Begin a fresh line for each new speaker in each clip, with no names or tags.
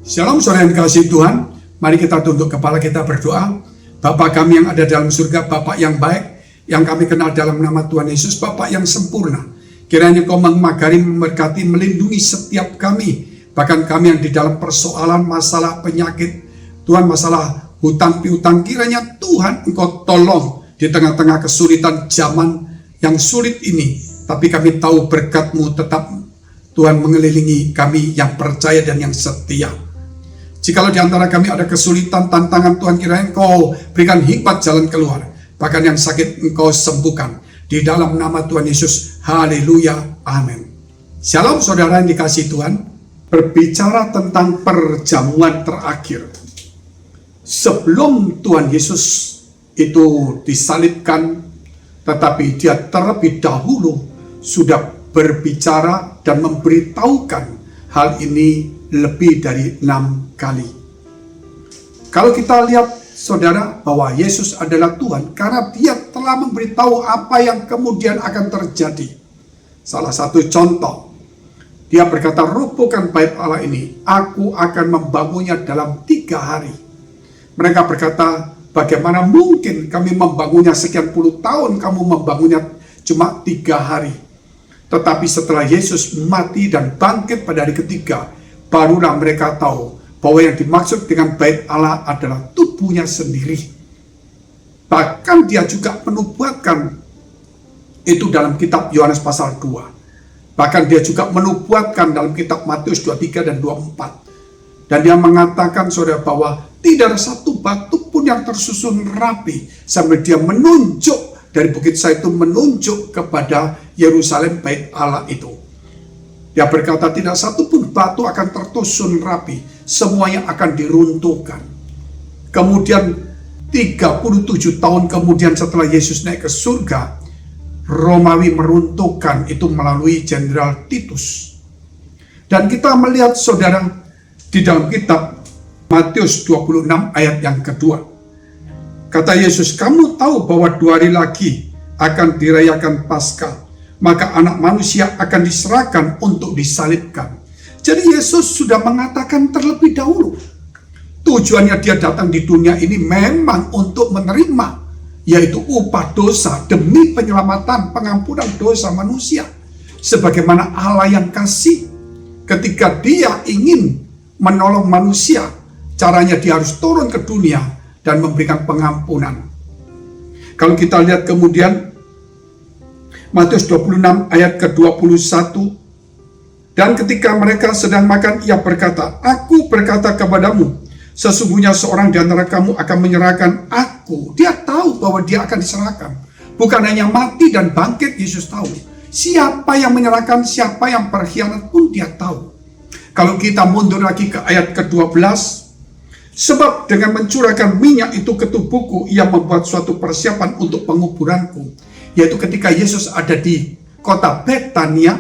Shalom saudara yang dikasihi Tuhan, mari kita tunduk kepala kita berdoa. Bapa kami yang ada dalam surga, Bapa yang baik, yang kami kenal dalam nama Tuhan Yesus, Bapa yang sempurna. Kiranya Kau memagari, memberkati, melindungi setiap kami, bahkan kami yang di dalam persoalan masalah penyakit, Tuhan masalah hutang piutang, kiranya Tuhan Engkau tolong di tengah-tengah kesulitan zaman yang sulit ini. Tapi kami tahu berkat-Mu tetap Tuhan mengelilingi kami yang percaya dan yang setia. Jikalau di antara kami ada kesulitan, tantangan, Tuhan kiranya Engkau berikan hikmat jalan keluar. Bahkan yang sakit Engkau sembuhkan. Di dalam nama Tuhan Yesus, haleluya, amin. Shalom saudara yang dikasihi Tuhan. Berbicara tentang perjamuan terakhir. Sebelum Tuhan Yesus itu disalibkan, tetapi Dia terlebih dahulu sudah berbicara dan memberitahukan hal ini lebih dari 6 kali. Kalau kita lihat saudara bahwa Yesus adalah Tuhan karena Dia telah memberitahu apa yang kemudian akan terjadi. Salah satu contoh, Dia berkata, "Robohkan bait Allah ini, aku akan membangunnya dalam 3 hari." Mereka berkata, "Bagaimana mungkin kami membangunnya sekian puluh tahun, kamu membangunnya cuma 3 hari?" Tetapi setelah Yesus mati dan bangkit pada hari ketiga, barulah mereka tahu bahwa yang dimaksud dengan bait Allah adalah tubuhnya sendiri. Bahkan Dia juga menubuatkan itu dalam kitab Yohanes pasal 2. Bahkan Dia juga menubuatkan dalam kitab Matius 23 dan 24. Dan Dia mengatakan saudara bahwa tidak ada satu batu pun yang tersusun rapi sampai Dia menunjuk dari Bukit Zaitun, menunjuk kepada Yerusalem bait Allah itu. Dia berkata tidak satu pun batu akan tersusun rapi, semuanya akan diruntuhkan. Kemudian 37 tahun kemudian setelah Yesus naik ke surga, Romawi meruntuhkan itu melalui Jenderal Titus. Dan kita melihat saudara di dalam kitab Matius 26 ayat yang kedua. Kata Yesus, "Kamu tahu bahwa 2 hari lagi akan dirayakan Paskah, maka anak manusia akan diserahkan untuk disalibkan." Jadi Yesus sudah mengatakan terlebih dahulu. Tujuannya Dia datang di dunia ini memang untuk menerima, yaitu upah dosa demi penyelamatan, pengampunan dosa manusia. Sebagaimana Allah yang kasih, ketika Dia ingin menolong manusia, caranya Dia harus turun ke dunia dan memberikan pengampunan. Kalau kita lihat kemudian Matius 26 ayat ke-21, "Dan ketika mereka sedang makan, Ia berkata, 'Aku berkata kepadamu, sesungguhnya seorang di antara kamu akan menyerahkan Aku.'" Dia tahu bahwa Dia akan diserahkan. Bukan hanya mati dan bangkit, Yesus tahu. Siapa yang menyerahkan, siapa yang berkhianat pun Dia tahu. Kalau kita mundur lagi ke ayat ke-12, "Sebab dengan mencurahkan minyak itu ke tubuhku, Ia membuat suatu persiapan untuk penguburanku." Yaitu ketika Yesus ada di kota Betania,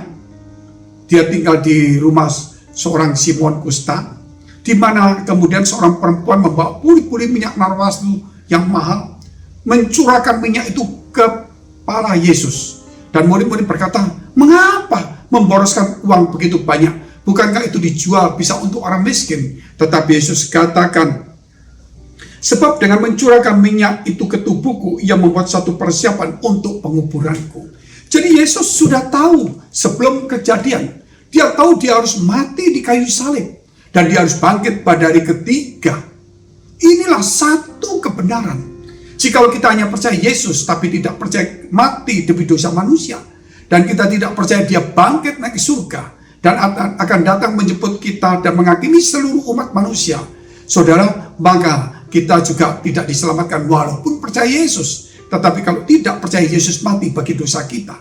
Dia tinggal di rumah seorang Simon Kusta, di mana kemudian seorang perempuan membawa puri-puri minyak narwastu yang mahal, mencurahkan minyak itu ke kepala Yesus. Dan murid-murid berkata, "Mengapa memboroskan uang begitu banyak? Bukankah itu dijual bisa untuk orang miskin?" Tetapi Yesus katakan, "Sebab dengan mencurahkan minyak itu ke tubuhku, Ia membuat satu persiapan untuk penguburanku." Jadi Yesus sudah tahu sebelum kejadian. Dia tahu Dia harus mati di kayu salib. Dan Dia harus bangkit pada hari ketiga. Inilah satu kebenaran. Jikalau kita hanya percaya Yesus, tapi tidak percaya mati demi dosa manusia, dan kita tidak percaya Dia bangkit naik ke surga, dan akan datang menjemput kita dan menghakimi seluruh umat manusia, saudara, maka kita juga tidak diselamatkan walaupun percaya Yesus. Tetapi kalau tidak percaya Yesus mati bagi dosa kita.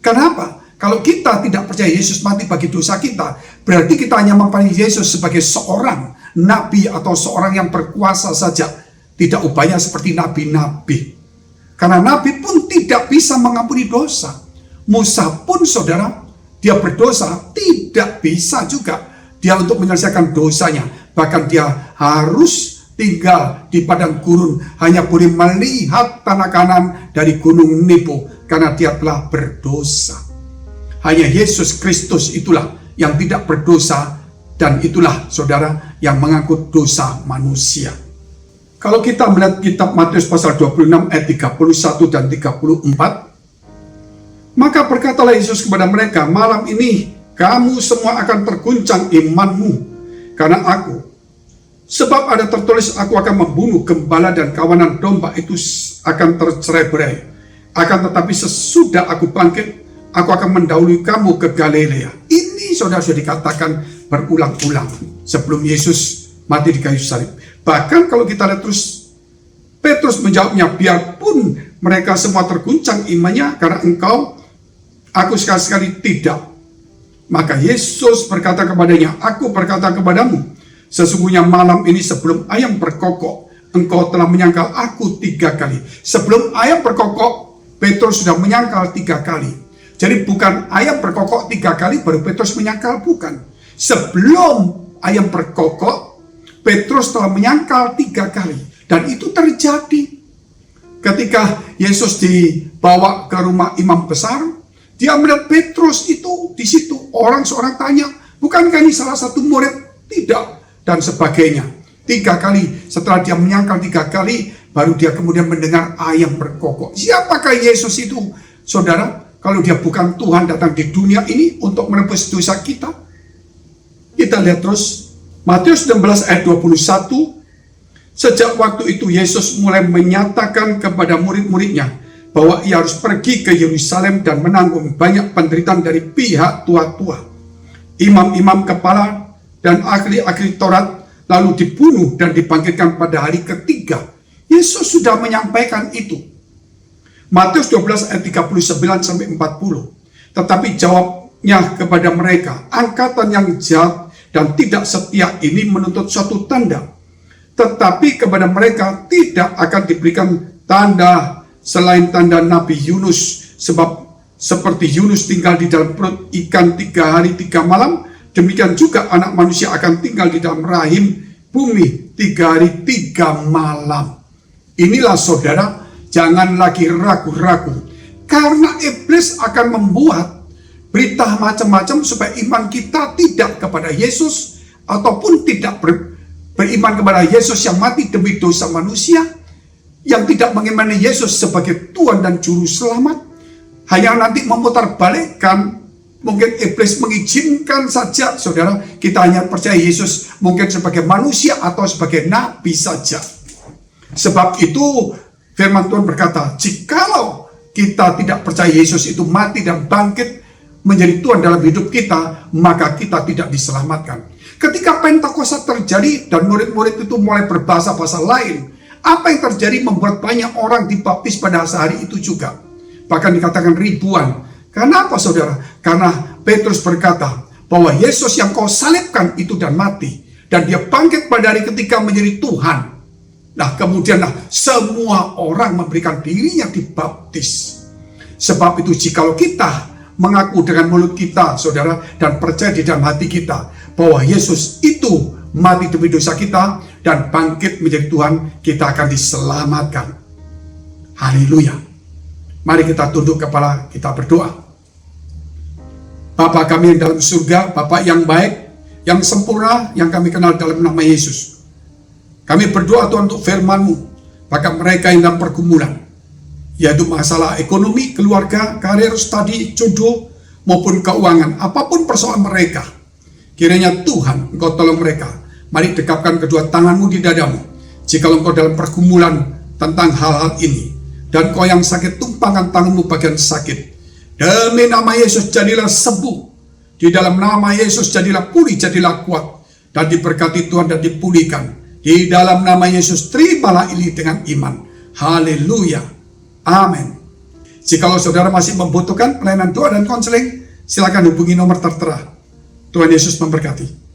Kenapa? Kalau kita tidak percaya Yesus mati bagi dosa kita, berarti kita hanya mempercayai Yesus sebagai seorang nabi atau seorang yang berkuasa saja. Tidak upaya seperti nabi-nabi. Karena nabi pun tidak bisa mengampuni dosa. Musa pun saudara, dia berdosa, tidak bisa juga dia untuk menyelesaikan dosanya. Bahkan dia harus tinggal di padang gurun, hanya boleh melihat tanah kanan dari gunung Nebo karena dia telah berdosa. Hanya Yesus Kristus itulah yang tidak berdosa Dan itulah saudara yang mengangkut dosa manusia. Kalau kita melihat kitab Matius pasal 26 ayat 31 dan 34, maka berkatalah Yesus kepada mereka, malam ini kamu semua akan terguncang imanmu karena aku. Sebab ada tertulis, aku akan membunuh gembala dan kawanan domba itu akan tercerai-berai. Akan tetapi sesudah aku bangkit, aku akan mendahului kamu ke Galilea. Ini saudara sudah dikatakan berulang-ulang sebelum Yesus mati di kayu salib. Bahkan kalau kita lihat terus, Petrus menjawabnya, biarpun mereka semua terguncang imannya karena engkau, aku sekali-sekali tidak. Maka Yesus berkata kepadanya, aku berkata kepadamu, sesungguhnya malam ini sebelum ayam berkokok, engkau telah menyangkal aku 3 kali. Sebelum ayam berkokok, Petrus sudah menyangkal 3 kali. Jadi bukan ayam berkokok 3 kali baru Petrus menyangkal, bukan. Sebelum ayam berkokok, Petrus telah menyangkal 3 kali. Dan itu terjadi ketika Yesus dibawa ke rumah imam besar. Dia melihat Petrus itu di situ. Seorang tanya, bukankah ini salah satu murid? Tidak, dan sebagainya. 3 kali, setelah dia menyangkal 3 kali, baru dia kemudian mendengar ayam berkokok. Siapakah Yesus itu, saudara? Kalau dia bukan Tuhan datang di dunia ini untuk menebus dosa kita. Kita lihat terus, Matius 16 ayat 21, sejak waktu itu Yesus mulai menyatakan kepada murid-muridnya, bahwa ia harus pergi ke Yerusalem dan menanggung banyak penderitaan dari pihak tua-tua, imam-imam kepala, dan ahli-ahli Taurat, lalu dibunuh dan dibangkitkan pada hari ketiga. Yesus sudah menyampaikan itu. Matius 12 ayat 39-40. Tetapi jawabnya kepada mereka, angkatan yang jahat dan tidak setia ini menuntut suatu tanda. Tetapi kepada mereka tidak akan diberikan tanda selain tanda Nabi Yunus, sebab seperti Yunus tinggal di dalam perut ikan 3 hari 3 malam, demikian juga anak manusia akan tinggal di dalam rahim bumi 3 hari 3 malam. Inilah saudara, jangan lagi ragu-ragu, karena iblis akan membuat berita macam-macam supaya iman kita tidak kepada Yesus, ataupun tidak beriman kepada Yesus yang mati demi dosa manusia, yang tidak mengimani Yesus sebagai Tuhan dan Juru Selamat, hanya nanti memutarbalikkan. Mungkin iblis mengizinkan saja, saudara, kita hanya percaya Yesus mungkin sebagai manusia atau sebagai nabi saja. Sebab itu firman Tuhan berkata, jikalau kita tidak percaya Yesus itu mati dan bangkit menjadi Tuhan dalam hidup kita, maka kita tidak diselamatkan. Ketika Pentakosta terjadi dan murid-murid itu mulai berbahasa-bahasa lain, apa yang terjadi membuat banyak orang dibaptis pada hari itu juga. Bahkan dikatakan ribuan. Kenapa saudara? Karena Petrus berkata bahwa Yesus yang kau salibkan itu dan mati, dan dia bangkit pada hari ketiga menjadi Tuhan. Nah kemudianlah semua orang memberikan dirinya dibaptis. Sebab itu jikalau kita mengaku dengan mulut kita, saudara, dan percaya di dalam hati kita bahwa Yesus itu mati demi dosa kita dan bangkit menjadi Tuhan, kita akan diselamatkan. Haleluya. Mari kita tunduk kepala, kita berdoa. Bapa kami yang dalam surga, Bapa yang baik, yang sempurna, yang kami kenal dalam nama Yesus. Kami berdoa Tuhan untuk firman-Mu, bagi mereka yang dalam pergumulan, yaitu masalah ekonomi, keluarga, karir, studi, jodoh, maupun keuangan, apapun persoalan mereka. Kiranya Tuhan, Engkau tolong mereka. Mari dekapkan kedua tangan-Mu di dadamu. Jika Engkau dalam pergumulan tentang hal-hal ini, dan Kau yang sakit, tumpangkan tangan-Mu bagian sakit. Demi nama Yesus jadilah sembuh. Di dalam nama Yesus jadilah pulih, jadilah kuat, dan diberkati Tuhan dan dipulihkan. Di dalam nama Yesus terimalah ini dengan iman. Haleluya. Amin. Jikalau saudara masih membutuhkan pelayanan doa dan konseling, silakan hubungi nomor tertera. Tuhan Yesus memberkati.